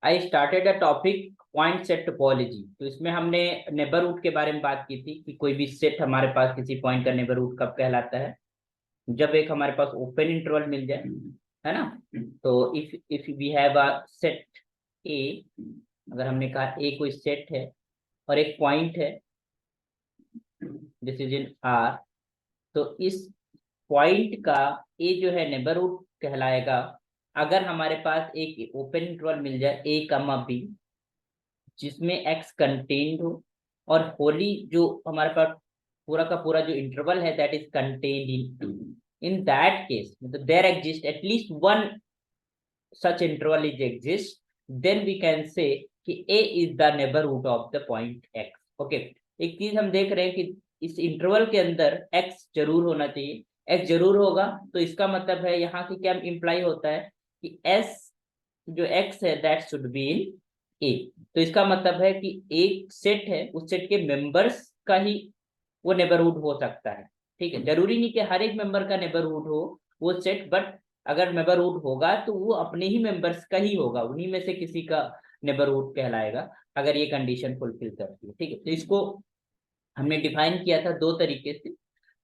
I started a topic point set topology. तो इसमें हमने नेबरहुड के बारे में बात की थी कि कोई भी सेट हमारे पास किसी पॉइंट का नेबरहुड कब कहलाता है, जब एक हमारे पास ओपन इंटरवल मिल जाए, है ना। तो if we have a set A, अगर हमने कहा ए कोई सेट है और एक पॉइंट है, दिस इज इन आर, तो इस पॉइंट का ए जो है नेबरहुड कहलाएगा अगर हमारे पास एक ओपन इंटरवल मिल जाए ए कमा बी, जिसमें एक्स कंटेन्ड हो और होली जो हमारे पास पूरा का पूरा जो इंटरवल है that is contained in that case, मतलब there exist at least one such interval is exist, then we can say कि a is the neighborhood of the point x। Okay, एक चीज हम देख रहे हैं कि इस इंटरवल के अंदर x जरूर होना चाहिए। x जरूर होगा तो इसका मतलब है यहाँ की क्या इंप्लाई होता है कि s जो x है that should be in a। तो इसका मतलब है कि एक सेट है, उस सेट के मेंबर्स का ही वो नेबरहुड हो सकता है। ठीक है, जरूरी नहीं कि हर एक मेंबर का नेबरहुड हो वो सेट, बट अगर नेबरहुड होगा तो वो अपने ही मेंबर्स का ही होगा, उन्हीं में से किसी का नेबरहुड कहलाएगा अगर ये कंडीशन फुलफिल करती है। ठीक है, तो इसको हमने डिफाइन किया था दो तरीके से,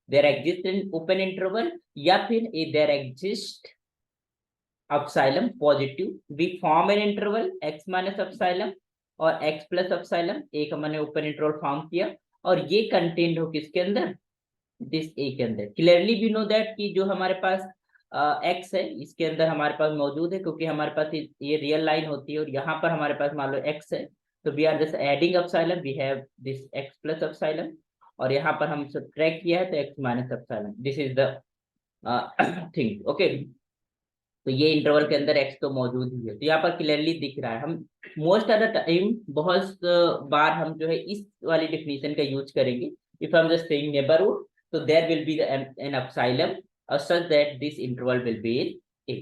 there exist an open interval या फिर there exist epsilon positive. We form an interval x minus epsilon और x प्लस अपसाइलम, एक हमने ओपन इंटरवल फॉर्म किया और ये कंटेन्ड हो किसके अंदर, दिस ए के अंदर। क्लियरली वी नो दैट कि जो हमारे पास एक्स है इसके अंदर हमारे पास मौजूद है, क्योंकि हमारे पास ये रियल लाइन होती है और यहाँ पर हमारे पास मान लो एक्स है, तो we are just adding epsilon, we have this x plus epsilon, और यहाँ पर हम सब्ट्रैक्ट किया है तो x minus epsilon, this is the thing. Okay, तो ये इंटरवल के अंदर एक्स तो मौजूद ही है, तो यहाँ पर क्लियरली दिख रहा है। हम मोस्ट ऑफ द टाइम बहुत बार हम जो है इस वाली डेफिनेशन का यूज करेंगे, if I am just saying neighbourhood, तो there will be an epsilon such that this interval will be in A।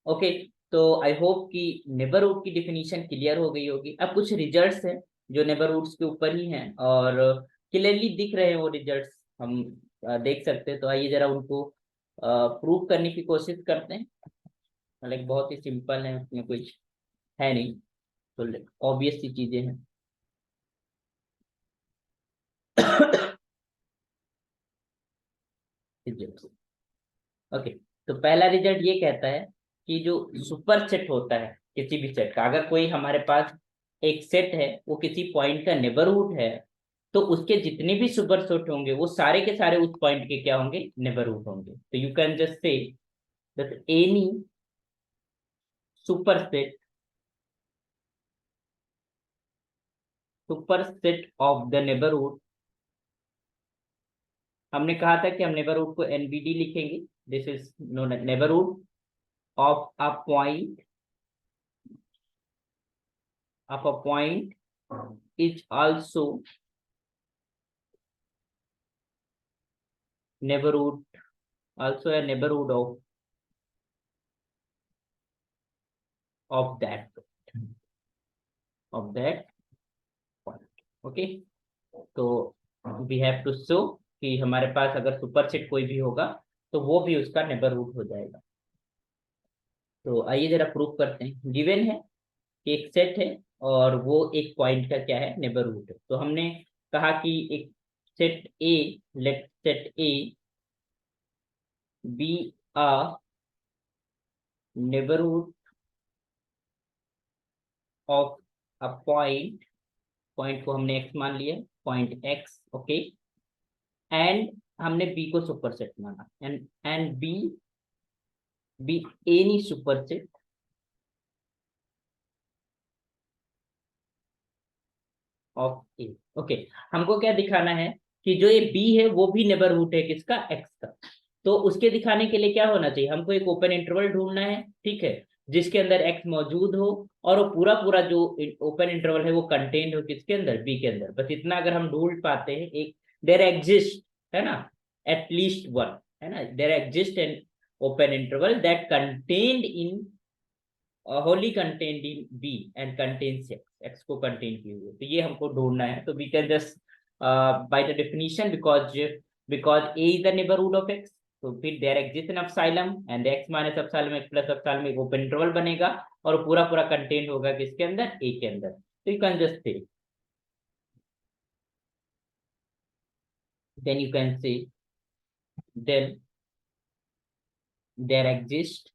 Okay, तो आई होप कि नेबरहुड की डेफिनेशन क्लियर हो गई होगी। अब कुछ रिजल्ट्स हैं जो नेबरहुड्स के ऊपर ही हैं और क्लियरली दिख रहे हैं वो रिजल्ट्स, हम देख सकते हैं। तो आइए जरा उनको प्रूव करने की कोशिश करते हैं। मतलब बहुत ही सिंपल है, उसमें कुछ है नहीं, तो ऑब्वियस सी चीजें हैं। ओके, तो पहला रिजल्ट ये कहता है कि जो सुपर सेट होता है किसी भी सेट का, अगर कोई हमारे पास एक सेट है वो किसी पॉइंट का नेबरहुड है, तो उसके जितने भी सुपर सेट होंगे वो सारे के सारे उस पॉइंट के क्या होंगे, नेबरहुड होंगे। तो you can just say that any super set of the neighbourhood, हमने कहा था कि हम नेबरहुड को एनबीडी लिखेंगे, this is known as neighbourhood of a point, of a point is also neighborhood, also a neighborhood of that point। Okay, तो we have to show कि हमारे पास अगर सुपर सेट कोई भी होगा तो वो भी उसका नेबरहुड हो जाएगा। तो आइए जरा प्रूफ करते हैं। गिवन है कि एक सेट है और वो एक पॉइंट का क्या है, नेबरहुड है। तो हमने कहा कि एक set A, let set A be a neighbourhood of a point, point को हमने एक्स मान लिया, पॉइंट एक्स। ओके, एंड हमने बी को सुपर सेट माना, and B be any super set of A. Okay, हमको क्या दिखाना है कि जो ये बी है वो भी नेबरहुड है किसका, एक्स का। तो उसके दिखाने के लिए क्या होना चाहिए, हमको एक ओपन इंटरवल ढूंढना है, ठीक है, जिसके अंदर एक्स मौजूद हो और वो पूरा पूरा जो ओपन इंटरवल है वो कंटेन्ड हो किसके अंदर, बी के अंदर। बस इतना अगर हम ढूंढ पाते हैं, एक देयर एग्जिस्ट, है ना, एटलीस्ट वन, है ना, there exist an open interval that contained in wholly contained in B and contains x, x को कंटेन किए हुए, तो ये हमको ढूंढना है। तो we can just by the definition, because A is the neighbourhood of x, तो फिर there exist an epsilon and x minus epsilon x plus epsilon एक ओपन इंटरवल बनेगा और पूरा पूरा कंटेंट होगा किसके अंदर, ए के अंदर। तो यू कैन जस्ट से then you can say then there exist,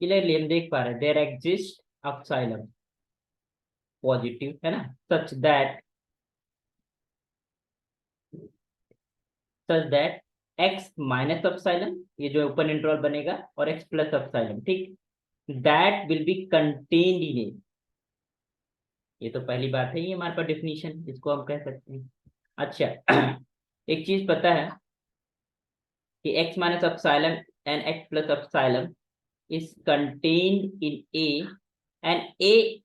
clearly हम देख पा रहे हैं there exist epsilon पॉजिटिव है ना, such that x minus epsilon ये जो ओपन इंटरवल बनेगा और x प्लस एप्सिलॉन, ठीक, that will be contained in A. ये तो पहली बात है, ये हमारे पास डेफिनेशन, इसको हम कह सकते हैं। अच्छा एक चीज पता है कि x minus epsilon and x plus epsilon is contained in A and A,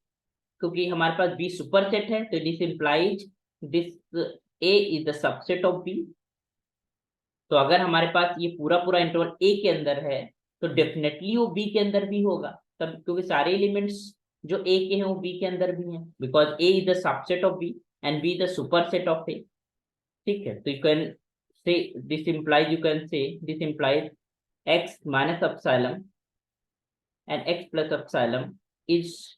क्योंकि हमारे पास बी सुपर सेट है तो this implies this A is the subset of B. तो अगर हमारे पास ये पूरा पूरा इंटरवल ए के अंदर है तो डेफिनेटली वो बी के अंदर भी होगा, तब क्योंकि सारे एलिमेंट्स जो ए के हैं वो बी के अंदर भी हैं, because A is the subset of B and B the super set of A. ठीक है, तो you can say this implies, you can say this implies x minus epsilon and x plus epsilon is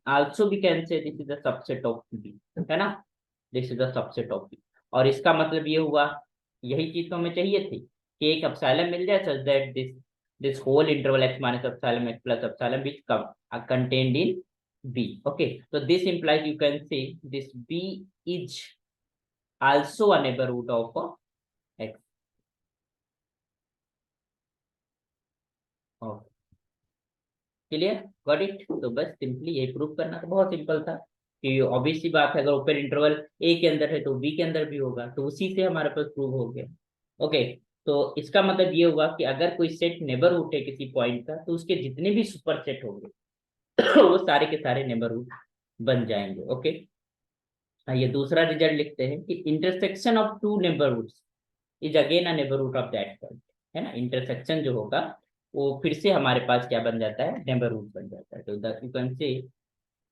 also we can say this is the subset of B, है ना, this is the subset of B। और इसका मतलब ये हुआ, यही चीज तो हमें चाहिए थी कि एक एप्सिलॉन मिल जाए such that this whole interval x minus epsilon x plus epsilon which contained in B। okay, so this implies you can say this B is also a neighborhood of x। okay, clear, got it. तो बस simply यही prove करना, तो बहुत simple था कि obvious सी बात है अगर ओपन इंटरवल ए के अंदर है तो बी के अंदर भी होगा, तो उसी से हमारे पास प्रूव हो गया। ओके, तो इसका मतलब ये होगा कि अगर कोई सेट नेबरहुड है किसी पॉइंट का तो उसके जितने भी सुपर सेट होंगे वो सारे के सारे नेबरहुड बन जाएंगे। ओके, ये दूसरा रिजल्ट लिखते हैं कि intersection of two neighbourhoods is again a neighbourhood of that point, है ना, इंटरसेक्शन जो होगा वो फिर से हमारे पास क्या बन जाता है, नेबरहुड बन जाता है। तो द यू कैन से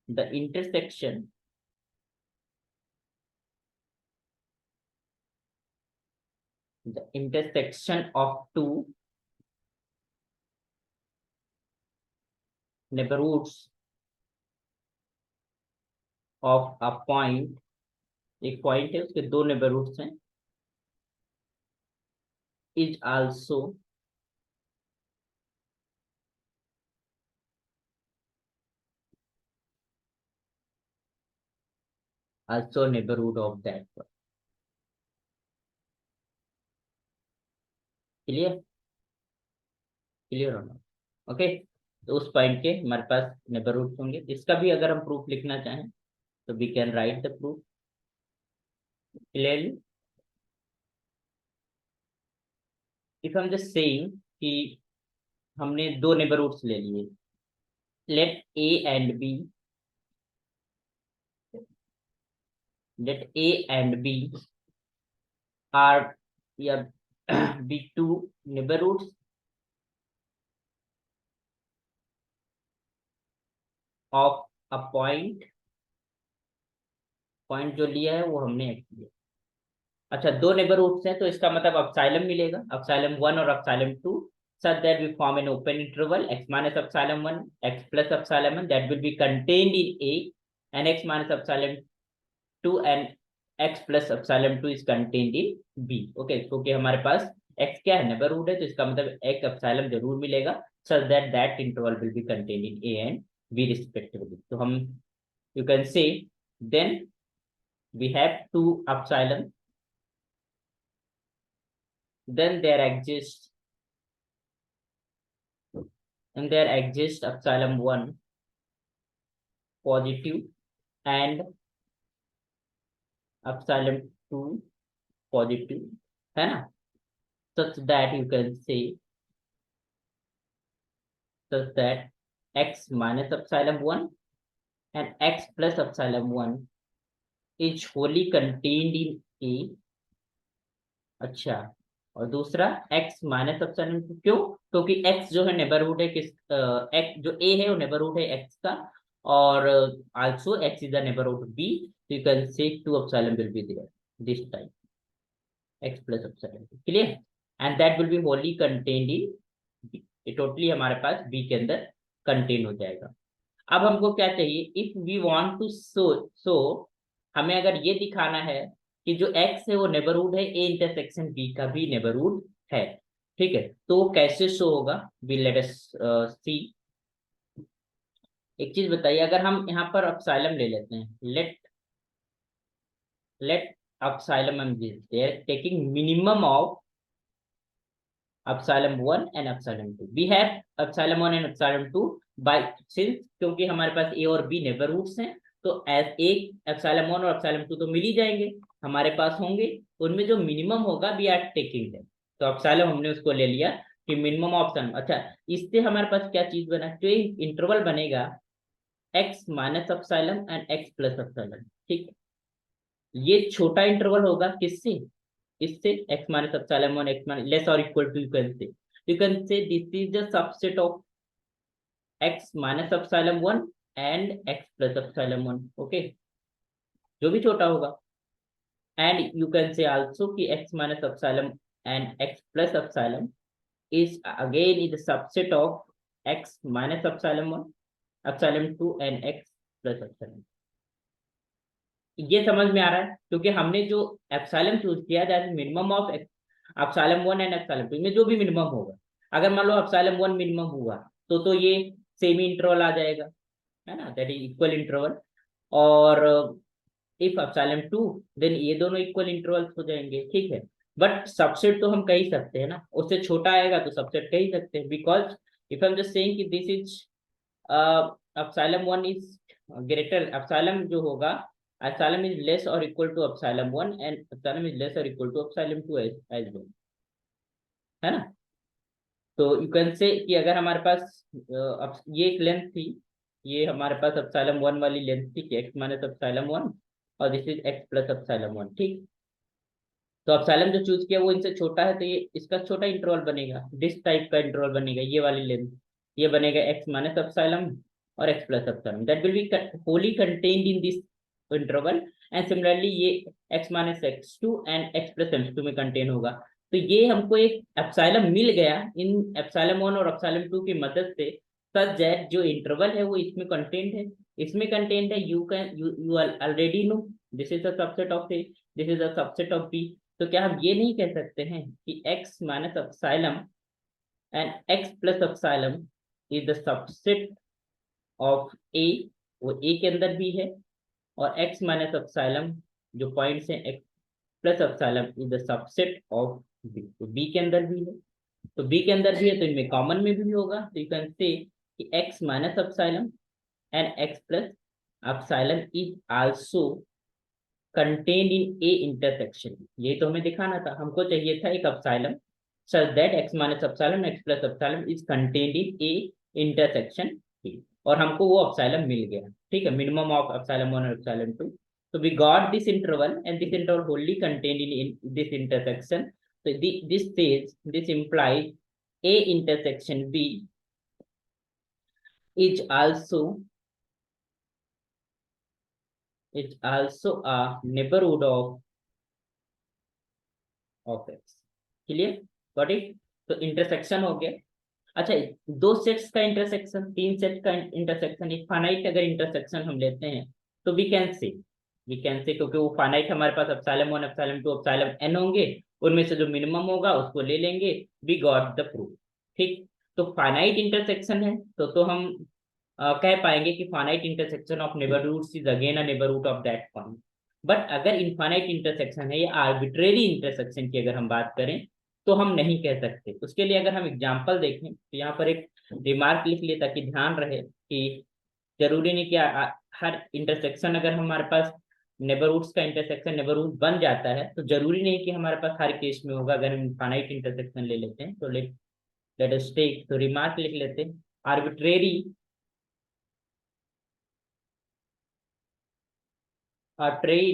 the intersection of two neighborhoods of a point, एक पॉइंट है उसके दो नेबरहुड्स हैं, is also neighbourhood of that point. Clear, clear होना। ओके, तो उस पॉइंट के हमारे पास नेबरहुड्स होंगे, इसका भी अगर हम प्रूफ लिखना चाहें तो we can write the proof clearly. If हम जस्ट सेइंग कि हमने दो नेबरहुड्स ले लिए, let A and B, let A and B are या be two neighborhoods of a point, point जो लिया है वो हमने x लिया। अच्छा, दो नेबरहुड्स हैं तो इसका मतलब एप्सिलॉन मिलेगा, एप्सिलॉन 1 और epsilon 2, such that we form an open interval x minus epsilon 1 x plus epsilon 1 that will be contained in A and x minus epsilon 2 and x plus epsilon 2 is contained in B। Okay, क्योंकि हमारे पास x क्या है, neighbourhood है, तो इसका मतलब एक epsilon जरूर मिलेगा such that that interval will be contained in A and B respectively। तो हम you can say then we have two epsilon, then there exists epsilon 1 positive and epsilon 2 positive, है ना, such that you can say such that x minus epsilon 1 and x plus epsilon 1 is wholly contained in A। अच्छा, और दूसरा x minus epsilon 2, क्यों, क्योंकि x जो है neighbourhood है किस x जो A है वो नेबरहुड है x का, और also x is the neighbourhood B, so you can say 2 epsilon will be there this time। x plus epsilon, clear, and that will be wholly contained in B, ये totally हमारे पास B के अंदर contain हो जाएगा। अब हमको क्या चाहिए, इफ वी वांट टू सो हमें अगर ये दिखाना है कि जो x है वो नेबरहुड है ए इंटरसेक्शन बी का भी नेबरहुड है, ठीक है, तो वो कैसे शो होगा, वी लेट अस सी। एक चीज बताइए, अगर हम यहाँ पर अपसाइलम ले लेते हैं, लेट अपसाइलम हम taking minimum of epsilon 1 and epsilon 2, we have epsilon 1 and epsilon 2 by since क्योंकि हमारे पास a और b नेबरहुड्स हैं, तो एज एक epsilon 1 और epsilon 2 तो मिल ही जाएंगे हमारे पास होंगे, उनमें जो मिनिमम होगा वी आर टेकिंग है, तो epsilon हमने उसको ले लिया कि मिनिमम ऑप्शन। अच्छा, इससे हमारे पास क्या चीज बना, जो इंटरवल बनेगा x minus epsilon and x plus epsilon, ठीक, ये छोटा इंटरवल होगा किससे, इससे x minus epsilon 1 x minus less और equal to, you can say this is the subset of x minus epsilon 1 and x plus epsilon 1, okay, जो भी छोटा होगा, and you can say also कि x minus epsilon and x plus epsilon is again is the subset of x minus epsilon 1 epsilon 2 and x plus epsilon, ये समझ में आ रहा है, क्योंकि हमने जो एप्सिलॉन चूज किया that minimum of epsilon 1 and epsilon 2 में जो भी मिनिमम होगा, अगर मान लो एप्सिलॉन 1 मिनिमम हुआ तो ये सेमी इंटरवल आ जाएगा, है ना, दैट इज इक्वल इंटरवल, और इफ एप्सिलॉन 2 देन ये दोनों इक्वल इंटरवल्स हो जाएंगे, ठीक है, बट सबसेट तो हम कह ही सकते हैं ना, उससे छोटा आएगा तो सबसेट कह ही सकते हैं, because if I am just saying कि this is epsilon 1 is greater, epsilon जो होगा epsilon is less or equal to epsilon 1 and epsilon is less or equal to epsilon 2 as well, है ना, तो यू कैन से कि अगर हमारे पास ये एक लेंथ थी, ये हमारे पास epsilon 1 वाली लेंथ थी कि x माइनस epsilon 1 और this is x plus epsilon 1, ठीक, तो epsilon जो चूज किया वो इनसे छोटा है तो ये इसका छोटा इंटरवल बनेगा, दिस टाइप का इंटरवल बनेगा, ये वाली लेंथ, ये बनेगा x माइनस epsilon और x plus epsilon, that will B wholly contained in this interval, and similarly ये x minus x2 and x plus x2 में कंटेन होगा, तो ये हमको एक एप्सिलॉन मिल गया इन एप्सिलॉन 1 और एप्सिलॉन 2 की मदद से, सच दैट जो इंटरवल है वो इसमें कंटेन्ड है, इसमें कंटेन्ड है, you can you already know this is the subset of A, this is the subset of B, तो क्या हम ये नहीं कह सकते हैं कि x minus epsilon and x plus epsilon is the subset of a, वो a के अंदर भी है, और x माइनस एप्सिलॉन जो पॉइंट्स हैं x plus epsilon is the subset of b, तो b के अंदर भी है, तो b के अंदर भी है तो इनमें कॉमन में भी होगा, तो यू कैन से कि x minus epsilon and x plus epsilon is also contained in A intersection, ये तो हमें दिखाना था, हमको चाहिए था एक epsilon such that x minus epsilon x plus epsilon is contained in a intersection p, और हमको वो epsilon मिल गया, ठीक है, मिनिमम ऑफ epsilon 1 और epsilon 2, so we got this interval and this interval wholly contained in this intersection, so this says this implies a intersection b is also a neighborhood of x, clear, got it, तो intersection हो गया। अच्छा, दो sets का intersection, तीन set का intersection, एक finite अगर इंटरसेक्शन हम लेते हैं तो वी कैन से क्योंकि वो फाइनाइट हमारे पास एप्सिलॉन 1 एप्सिलॉन 2 एप्सिलॉन n होंगे, उनमें से जो मिनिमम होगा उसको ले लेंगे, वी गॉट द प्रूफ, ठीक, तो फाइनाइट इंटरसेक्शन है तो हम कह पाएंगे कि finite intersection of neighbourhoods is again a neighbourhood of that point, but अगर इनफाइनाइट इंटरसेक्शन है या आर्बिट्रेरी इंटरसेक्शन की अगर हम बात करें तो हम नहीं कह सकते, उसके लिए अगर हम एग्जांपल देखें तो यहाँ पर एक रिमार्क लिख लिए ताकि ध्यान रहे कि जरूरी नहीं कि हर इंटरसेक्शन अगर हमारे पास नेबरहुड्स का इंटरसेक्शन नेबरहुड बन जाता है तो जरूरी नहीं कि हमारे पास हर केस में होगा, अगर हम इनफाइनाइट इंटरसेक्शन ले लेते हैं तो लेट अस टेक, तो रिमार्क लिख लेते हैं, arbitrary arbitrary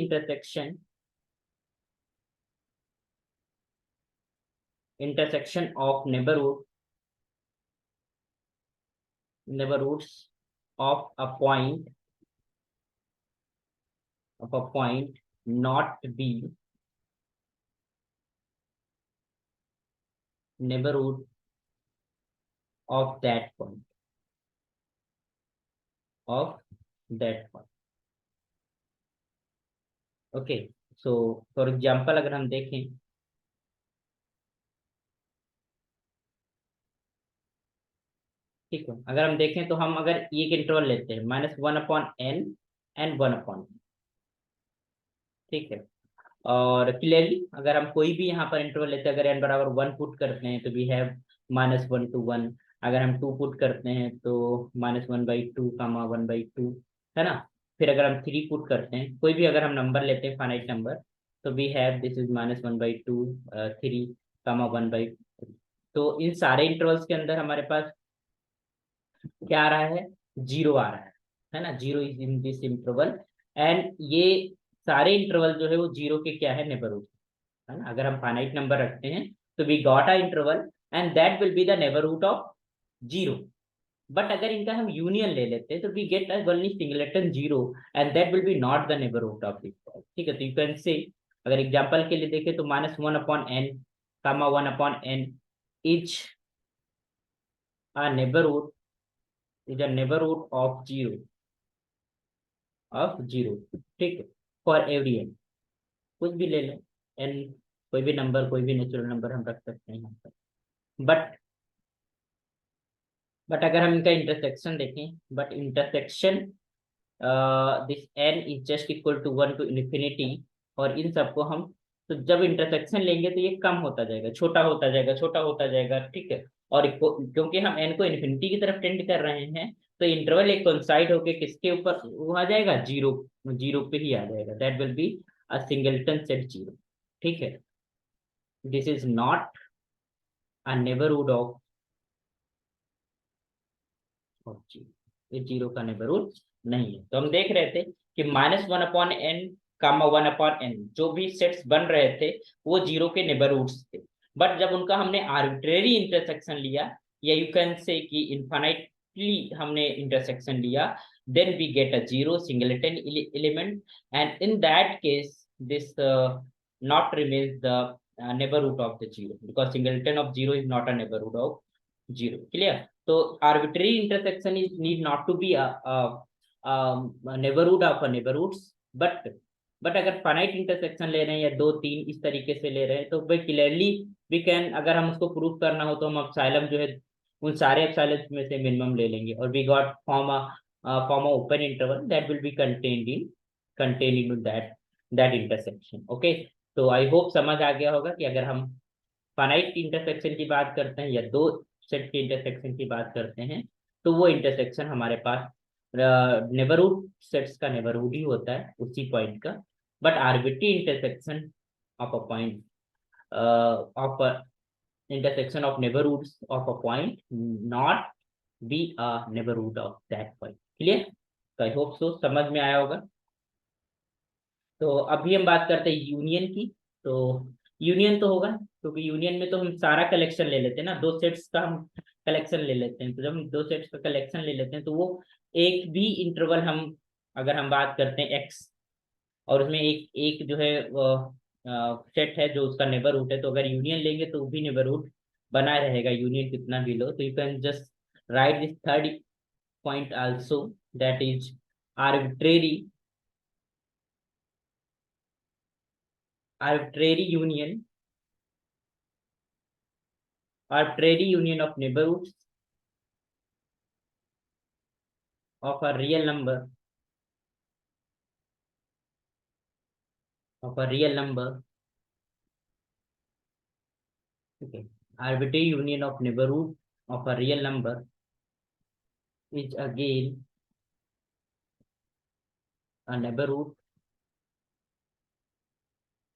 intersection of neighborhoods of a point not b neighborhood of that point, of that point. Okay, so for example अगर हम देखें, ठीक है, अगर हम देखें तो हम अगर एक इंटरवल लेते हैं -1/n एंड 1/n, ठीक है, और क्लियरली अगर हम कोई भी यहाँ पर इंटरवल लेते हैं, अगर n बराबर 1 पुट करते हैं तो वी हैव -1 to 1, अगर हम 2 पुट करते हैं तो -1/2 1/2, है ना। फिर अगर हम 3 पुट करते हैं, कोई भी अगर हम नंबर लेते हैं फाइनाइट नंबर, तो वी हैव दिस इज -1/2 3 1/3। तो इन सारे इंटरवल्स के अंदर हमारे पास क्या आ रहा है, जीरो आ रहा है ना, zero is in this interval. And ये सारे इंटरवल जो है वो जीरो के क्या है, नेबरहुड, है ना। अगर हम फाइनाइट नंबर रखते हैं तो we got a interval and that will be the neighbourhood of zero. But अगर इनका हम यूनियन ले लेते हैं तो we get only singleton zero and that will be not the neighbourhood of this, ठीक है। तो यू कैन से, अगर एग्जांपल के लिए देखें तो -1/n, 1/n is a neighbourhood, is a neighbourhood of zero, ठीक है, फॉर एवरी एन, कुछ भी ले लें एन, कोई भी नंबर, कोई भी नेचुरल नंबर हम रख सकते हैं यहाँ पर। बट अगर हम इनका इंटरसेक्शन देखें, but intersection this n is just equal to 1 to infinity, और इन सबको हम, तो जब इंटरसेक्शन लेंगे तो ये कम होता जाएगा, छोटा होता जाएगा, छोटा होता जाएगा, ठीक है। और क्योंकि हम एन को इन्फिनिटी की तरफ टेंड कर रहे हैं, तो इंटरवल एक कोइंसाइड होके किसके ऊपर वो आ जाएगा, जीरो, जीरो पे ही आ जाएगा, that will be a singleton set zero, ठीक है। This is not a neighbourhood of zero, ये जीरो का नेबरहुड नहीं है। तो हम देख रहे थे कि -1/n, 1/n जो भी सेट्स बन रहे थे वो जीरो के नेबरहुड्स थे। बट जब उनका हमने आर्बिट्रेरी इंटरसेक्शन लिया, या यू कैन से कि इनफाइनाइटली हमने इंटरसेक्शन लिया, then we get a zero singleton element, and in that case this not remains the neighborhood of the zero, because singleton of zero is not a neighborhood of zero, clear। तो arbitrary intersection is need not to be a neighborhood of a neighborhoods, but अगर finite intersection ले रहे हैं या दो तीन इस तरीके से ले रहे हैं तो भाई क्लियरली वी कैन, अगर हम उसको प्रूव करना हो तो हम एप्सिलॉन जो है उन सारे एप्सिलॉन में से मिनिमम ले लेंगे, और we got form a open interval that will be contained into that intersection, okay। तो आई होप समझ आ गया होगा कि अगर हम फाइनाइट इंटरसेक्शन की बात करते हैं या दो सेट के इंटरसेक्शन की बात करते हैं, तो वो इंटरसेक्शन हमारे पास नेबरहुड सेट्स का नेबरहुड ही होता है उसी पॉइंट का। But arbitrary intersection of a point, of intersection of neighborhoods of a point not be a neighborhood of that point, clear। तो आई होप सो समझ में आया होगा। तो अभी हम बात करते हैं यूनियन की। तो यूनियन तो होगा, क्योंकि यूनियन में तो हम सारा कलेक्शन ले लेते हैं ना, दो सेट्स का हम कलेक्शन ले लेते हैं। तो जब हम दो सेट्स का कलेक्शन ले लेते हैं तो वो एक भी इंटरवल हम, अगर हम बात करते हैं एक्स, और उसमें एक एक जो है सेट है जो उसका नेबरहुड है, तो अगर यूनियन लेंगे तो वो भी नेबरहुड बना रहेगा, यूनियन कितना भी लो। तो you can just right this third point also, that is arbitrary arbitrary union of neighborhoods of a real number, okay, arbitrary union of neighborhood of a real number is again a neighborhood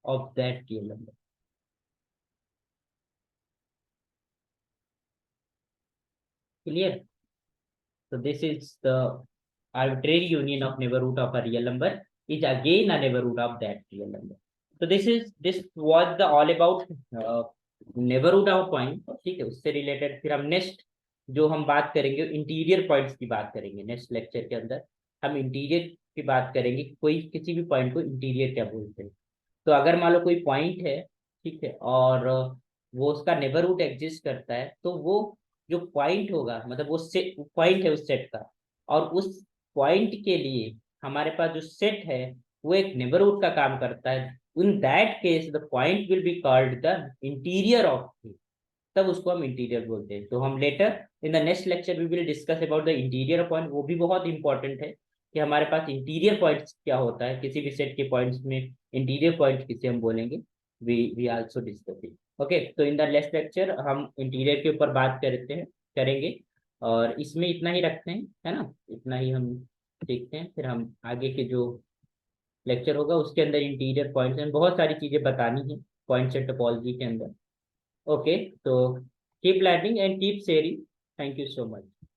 of that real number, clear। So this is the arbitrary union of neighborhood of a real number is again a neighborhood of that real number। So this was the all about neighbourhood of point, ठीक है। उससे related फिर हम next जो हम बात करेंगे interior points की बात करेंगे, नेक्स्ट लेक्चर के अंदर हम इंटीरियर की बात करेंगे, कोई किसी भी पॉइंट को इंटीरियर क्या बोलते हैं। तो अगर मान लो कोई पॉइंट है, ठीक है, और वो उसका नेबरहुड एग्जिस्ट करता है, तो वो जो पॉइंट होगा, मतलब वो सेट पॉइंट है उस सेट का, और उस पॉइंट के लिए हमारे पास जो सेट है वो एक नेबरहुड का काम करता है। In that case the point will be called the interior of, तब उसको हम इंटीरियर बोलते हैं। तो हम later in the next lecture we will discuss about the interior point. वो भी बहुत इंपॉर्टेंट है कि हमारे पास इंटीरियर पॉइंट्स क्या होता है, किसी भी सेट के पॉइंट्स में इंटीरियर पॉइंट किसे हम बोलेंगे, we also discuss it. Okay, तो इन द नेक्स्ट लेक्चर हम इंटीरियर के ऊपर बात करते हैं, करेंगे। और इसमें इतना ही रखते हैं, है ना, इतना ही हम देखते हैं। फिर हम आगे के जो लेक्चर होगा उसके अंदर इंटीरियर पॉइंट्स में बहुत सारी चीजें बतानी है पॉइंट सेट टोपोलॉजी के अंदर। ओके, तो keep learning and keep sharing. Thank you so much.